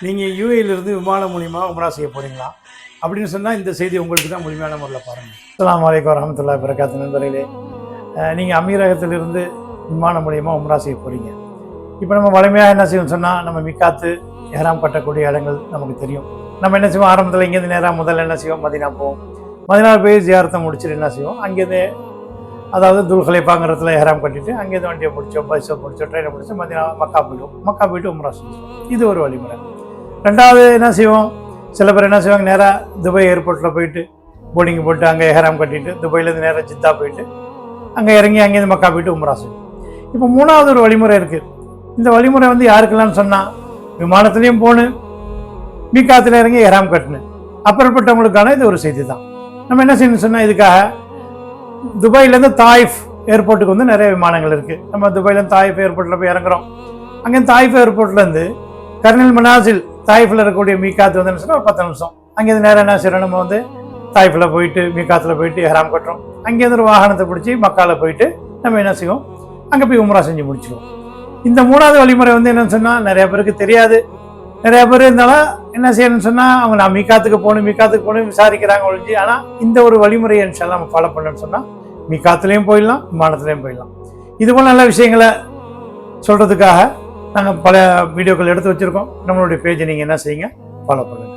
நீங்கள் யூஏயிலிருந்து விமானம் மூலிமா உம்ரா செய்ய போகிறீங்களா அப்படின்னு சொன்னால் இந்த செய்தி உங்களுக்கு தான் முழுமையான முறையில் பாருங்கள். அஸ்ஸலாமு அலைக்கும் வரஹ்மத்துல்லாஹி வபரகாத்துஹு. நண்பர்களே, நீங்கள் அமீரகத்திலிருந்து விமானம் மூலிமா உம்ரா செய்ய போகிறீங்க. இப்போ நம்ம வலிமையாக என்ன செய்வோம் சொன்னால், நம்ம மிக்காத்து எஹ்ராம் கட்டக்கூடிய இடங்கள் நமக்கு தெரியும். நம்ம என்ன செய்வோம், ஆரம்பத்தில் இங்கேருந்து நேராக முதல்ல என்ன செய்வோம், மதீனா போவோம். மதீனா போய் ஜியாரத்தை முடிச்சுட்டு என்ன செய்வோம், அங்கேருந்து அதாவது துல்ஹலைஃபாங்கிறதுல எஹ்ராம் கட்டிட்டு அங்கேருந்து வண்டியை பிடிச்சோம், பஸ்ஸை பிடிச்சோம், ட்ரெயினை பிடிச்சி மதீனா மக்கா போய்டுவோம். மக்கா போய்ட்டு உம்ரா செஞ்சோம். இது ஒரு வழிமுறை. ரெண்டாவது என்ன செய்வோம், சில பேர் என்ன செய்வாங்க, நேராக துபாய் ஏர்போர்ட்டில் போயிட்டு போர்டிங் போட்டு அங்கே எஹ்ராம் கட்டிட்டு துபாயிலேருந்து நேராக ஜித்தா போயிட்டு அங்கே இறங்கி அங்கேருந்து மக்கா போய்ட்டு உம்ரா செய்வோம். இப்போ மூணாவது ஒரு வழிமுறை இருக்குது. இந்த வழிமுறை வந்து யாருக்கெல்லாம்னு சொன்னால், விமானத்துலேயும் போகணும், மீக்காத்தில் இறங்கி எஹ்ராம் கட்டணும், அப்புறப்பட்டவங்களுக்கான இது ஒரு செய்தி தான். நம்ம என்ன செய்யணும்னு சொன்னால், இதுக்காக துபாயிலேருந்து தாயிஃப் ஏர்போர்ட்டுக்கு வந்து நிறைய விமானங்கள் இருக்குது. நம்ம துபாயிலேருந்து தாயிஃப் ஏர்போர்ட்டில் போய் இறங்குறோம். அங்கேருந்து தாயிஃப் ஏர்போர்ட்லேருந்து கர்னல் மனாசில் தாயிஃபில் இருக்கக்கூடிய மீக்காத்து வந்து என்ன சொன்னால் ஒரு 10 நிமிஷம். அங்கேருந்து நேரம் என்ன செய்யறோம், நம்ம வந்து தாயிஃபில் போயிட்டு மீக்காத்தில் போயிட்டு எஹ்ராம் கட்டுறோம். அங்கேருந்து ஒரு வாகனத்தை பிடிச்சி மக்காவில் போயிட்டு நம்ம என்ன செய்வோம், அங்கே போய் உம்ரா செஞ்சு முடிச்சிடுவோம். இந்த மூணாவது வழிமுறை வந்து என்னன்னு சொன்னால், நிறைய பேருக்கு தெரியாது. நிறைய பேர் இருந்தாலும் என்ன செய்யணும்னு சொன்னால், அவங்க நான் மீக்காத்துக்கு போகணும் விசாரிக்கிறாங்க ஒழிஞ்சு. ஆனால் இந்த ஒரு வழிமுறையை இன்ஷால்லா நம்ம ஃபாலோ பண்ணணும்னு சொன்னால், மீக்காத்துலேயும் போயிடலாம், விமானத்துலேயும் போயிடலாம். இதுபோல் நல்ல விஷயங்களை சொல்கிறதுக்காக நாங்கள் பல வீடியோக்கள் எடுத்து வச்சுருக்கோம். நம்மளுடைய பேஜை நீங்கள் என்ன செய்யுங்க, ஃபாலோ பண்ணுங்கள்.